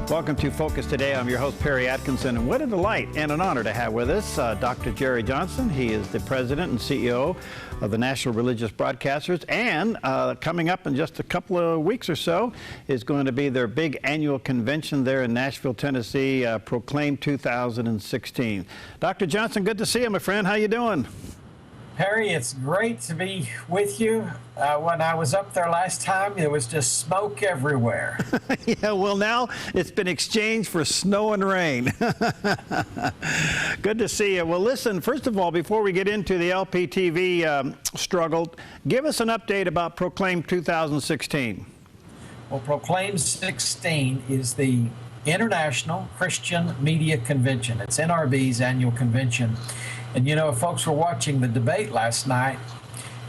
Welcome to Focus Today. I'm your host, Perry Atkinson, and what a delight and an honor to have with us Dr. Jerry Johnson. He is the president and CEO of the National Religious Broadcasters, and coming up in just a couple of weeks or so is going to be their big annual convention there in Nashville, Tennessee, Proclaim 2016. Dr. Johnson, good to see you, my friend. How you doing? Perry, it's great to be with you. When I was up there last time, there was just smoke everywhere. Yeah, well, now it's been exchanged for snow and rain. Good to see you. Well, listen, first of all, before we get into the LPTV struggle, give us an update about Proclaim 2016. Well, Proclaim 16 is the International Christian Media Convention. It's NRB's annual convention. And, you know, if folks were watching the debate last night,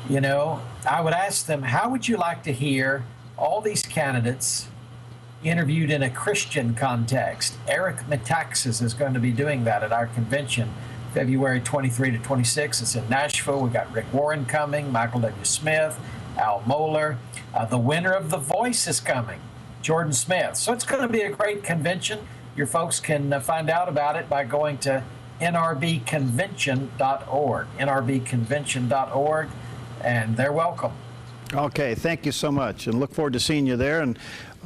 you know, I would ask them, how would you like to hear all these candidates interviewed in a Christian context? Eric Metaxas is going to be doing that at our convention, February 23 to 26. It's in Nashville. We've got Rick Warren coming, Michael W. Smith, Al Mohler. The winner of The Voice is coming, Jordan Smith. So it's going to be a great convention. Your folks can find out about it by going to nrbconvention.org, nrbconvention.org, and they're welcome. Okay, thank you so much, and look forward to seeing you there, and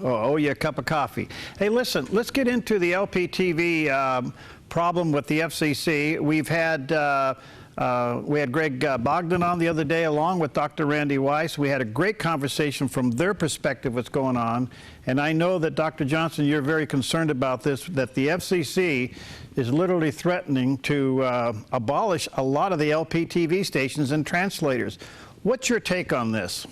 owe you a cup of coffee. Hey, listen, let's get into the LPTV problem with the FCC. We had Greg Bogdan on the other day along with Dr. Randy Weiss. We had a great conversation from their perspective what's going on. And I know that, Dr. Johnson, you're very concerned about this, that the FCC is literally threatening to abolish a lot of the LPTV stations and translators. What's your take on this?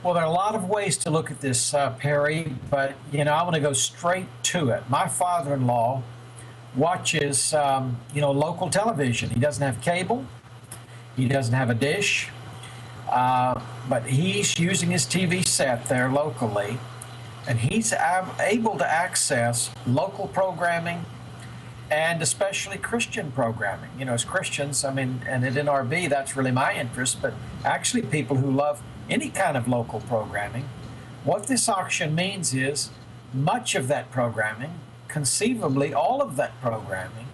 Well, there are a lot of ways to look at this, Perry, but, you know, I want to go straight to it. My father-in-law watches, local television. He doesn't have cable. He doesn't have a dish. But he's using his TV set there locally, and he's able to access local programming and especially Christian programming. You know, as Christians, I mean, and at NRB, that's really my interest, but actually people who love any kind of local programming. What this auction means is much of that programming, conceivably all of that programming,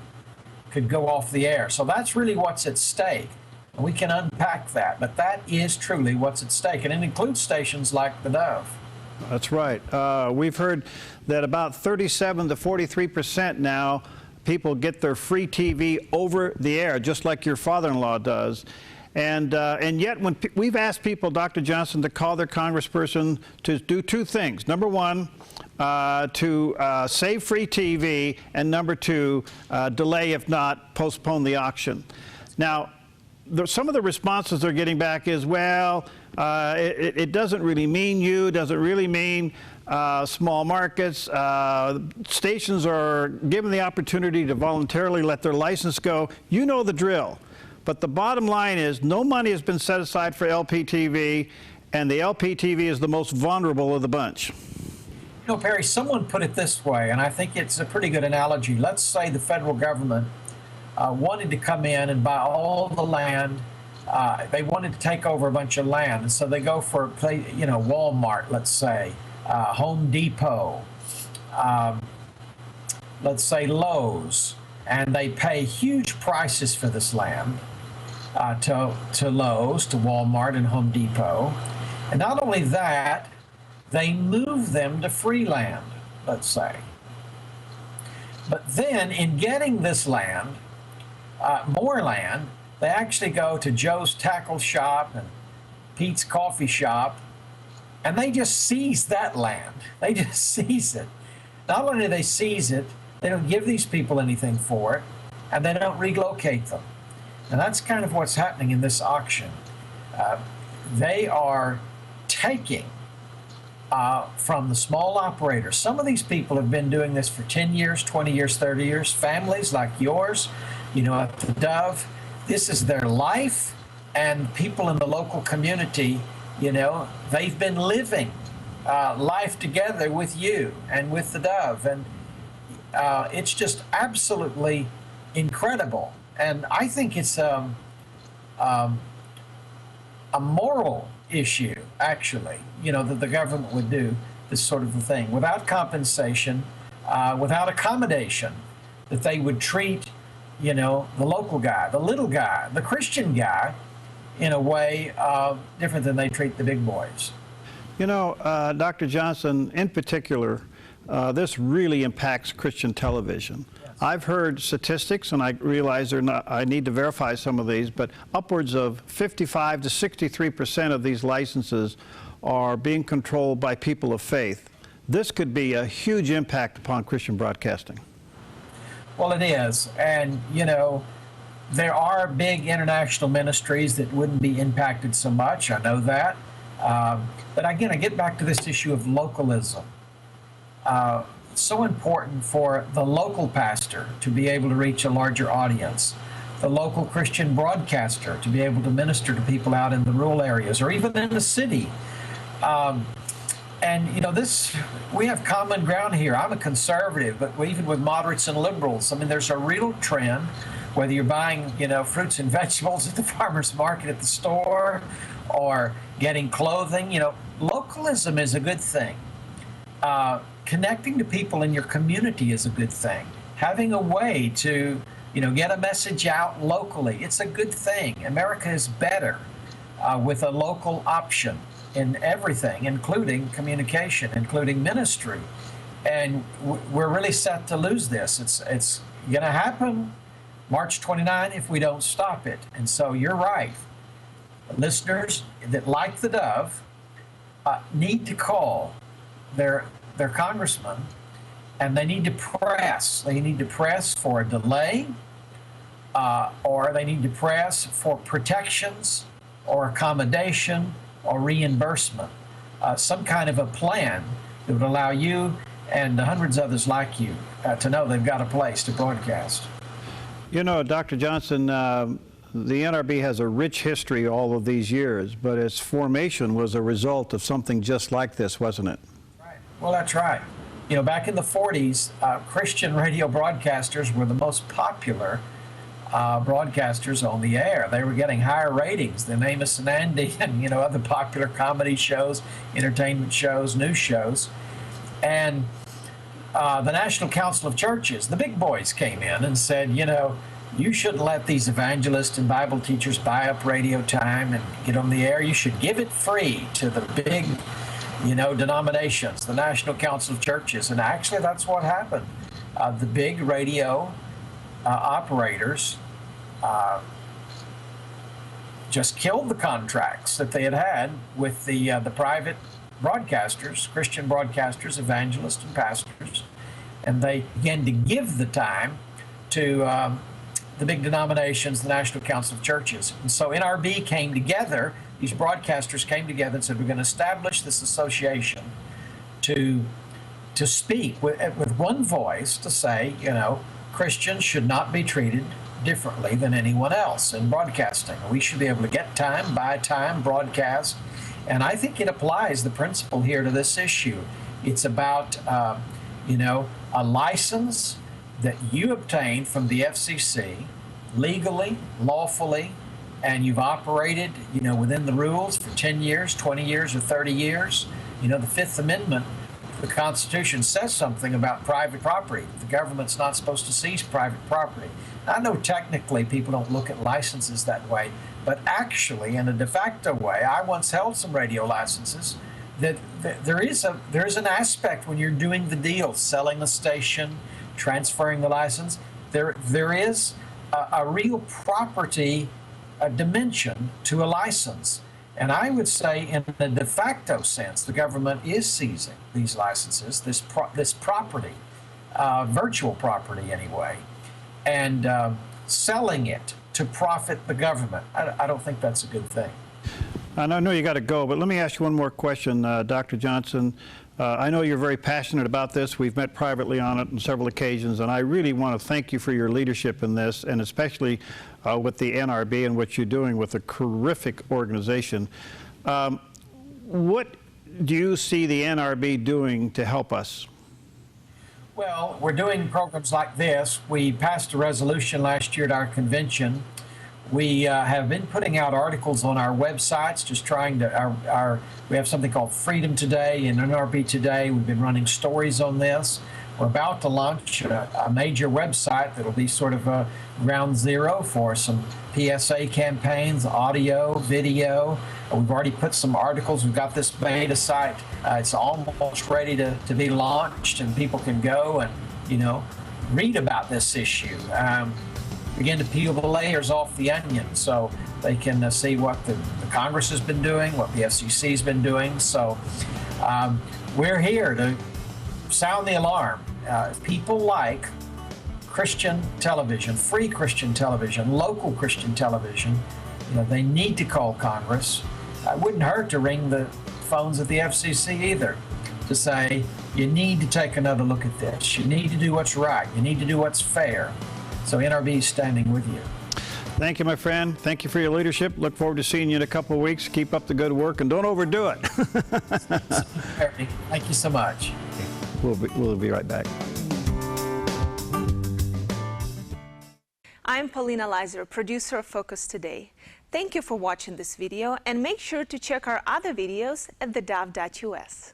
could go off the air. So that's really what's at stake. And we can unpack that, but that is truly what's at stake. And it includes stations like theDove. That's right. We've heard that about 37 to 43% now people get their free TV over the air, just like your father-in-law does. And yet, when we've asked people, Dr. Johnson, to call their congressperson to do two things. Number one, to save free TV, and number two, delay, if not postpone the auction. Now, some of the responses they're getting back is, well, it doesn't really mean you, doesn't really mean small markets. Stations are given the opportunity to voluntarily let their license go. You know the drill. But the bottom line is no money has been set aside for LPTV, and the LPTV is the most vulnerable of the bunch. You know, Perry, someone put it this way, and I think it's a pretty good analogy. Let's say the federal government wanted to come in and buy all the land. They wanted to take over a bunch of land, and so they go for, Walmart, let's say, Home Depot, let's say Lowe's, and they pay huge prices for this land to Lowe's, to Walmart and Home Depot. And not only that, they move them to free land, let's say. But then in getting this land, more land, they actually go to Joe's Tackle Shop and Pete's Coffee Shop, and they just seize that land. They just seize it. Not only do they seize it, they don't give these people anything for it, and they don't relocate them. And that's kind of what's happening in this auction. They are taking from the small operators. Some of these people have been doing this for 10 years, 20 years, 30 years. Families like yours, you know, at theDove, this is their life, and people in the local community, you know, they've been living life together with you and with theDove, and it's just absolutely incredible. And I think it's a moral issue, actually, you know, that the government would do this sort of a thing without compensation. without accommodation, that they would treat, you know, the local guy, the little guy, the Christian guy, in a way different than they treat the big boys. You know, Dr. Johnson, in particular, this really impacts Christian television. Yes. I've heard statistics, and I realize I need to verify some of these, but upwards of 55 to 63% of these licenses are being controlled by people of faith. This could be a huge impact upon Christian broadcasting. Well, it is. And, you know, there are big international ministries that wouldn't be impacted so much. I know that. But again, I get back to this issue of localism. So important for the local pastor to be able to reach a larger audience, the local Christian broadcaster to be able to minister to people out in the rural areas or even in the city. And, you know, we have common ground here. I'm a conservative, but even with moderates and liberals, I mean, there's a real trend, whether you're buying, you know, fruits and vegetables at the farmer's market at the store or getting clothing, you know, localism is a good thing. Connecting to people in your community is a good thing. Having a way to, you know, get a message out locally, it's a good thing. America is better with a local option in everything, including communication, including ministry. And we're really set to lose this. It's going to happen March 29 if we don't stop it. And so you're right. Listeners that like the Dove need to call their congressman, and they need to press. They need to press for a delay, or they need to press for protections or accommodation or reimbursement, some kind of a plan that would allow you and the hundreds of others like you to know they've got a place to broadcast. You know, Dr. Johnson, the NRB has a rich history all of these years, but its formation was a result of something just like this, wasn't it? Right. Well, that's right. You know, back in the 40s, Christian radio broadcasters were the most popular broadcasters on the air. They were getting higher ratings than Amos and Andy and, you know, other popular comedy shows, entertainment shows, news shows. And the National Council of Churches, the big boys, came in and said, you know, you shouldn't let these evangelists and Bible teachers buy up radio time and get on the air. You should give it free to the big, you know, denominations, the National Council of Churches. And actually, that's what happened. The big radio operators just killed the contracts that they had with the private broadcasters, Christian broadcasters, evangelists, and pastors, and they began to give the time to the big denominations, the National Council of Churches. And so NRB came together, these broadcasters came together and said, we're going to establish this association to speak with one voice to say, you know, Christians should not be treated differently than anyone else in broadcasting. We should be able to get time, buy time, broadcast. And I think it applies the principle here to this issue. It's about, you know, a license that you obtain from the FCC legally, lawfully, and you've operated, you know, within the rules for 10 years, 20 years, or 30 years. You know, the Fifth Amendment, the Constitution says something about private property. The government's not supposed to seize private property. I know technically people don't look at licenses that way, but actually, in a de facto way, I once held some radio licenses that there is an aspect when you're doing the deal, selling the station, transferring the license, there is a real property dimension to a license. And I would say in the de facto sense, the government is seizing these licenses, this property, virtual property anyway, and selling it to profit the government. I don't think that's a good thing. I know you got to go, but let me ask you one more question, Dr. Johnson. I know you're very passionate about this. We've met privately on it on several occasions, and I really want to thank you for your leadership in this, and especially with the NRB and what you're doing with a terrific organization. What do you see the NRB doing to help us? Well, we're doing programs like this. We passed a resolution last year at our convention. We have been putting out articles on our websites, just trying to, we have something called Freedom Today and NRB Today. We've been running stories on this. we're about to launch a major website that will be sort of a ground zero for some PSA campaigns, audio, video. We've already put some articles. We've got this beta site. It's almost ready to be launched, and people can go and, you know, read about this issue. Begin to peel the layers off the onion so they can see what the Congress has been doing, what the FCC has been doing. So we're here to sound the alarm. People like Christian television, free Christian television, local Christian television, you know, they need to call Congress. It wouldn't hurt to ring the phones at the FCC either to say, you need to take another look at this. You need to do what's right. You need to do what's fair. So NRB is standing with you. Thank you, my friend. Thank you for your leadership. Look forward to seeing you in a couple of weeks. Keep up the good work and don't overdo it. Thank you so much. We'll be right back. I'm Paulina Leiser, producer of Focus Today. Thank you for watching this video, and make sure to check our other videos at theDove.us.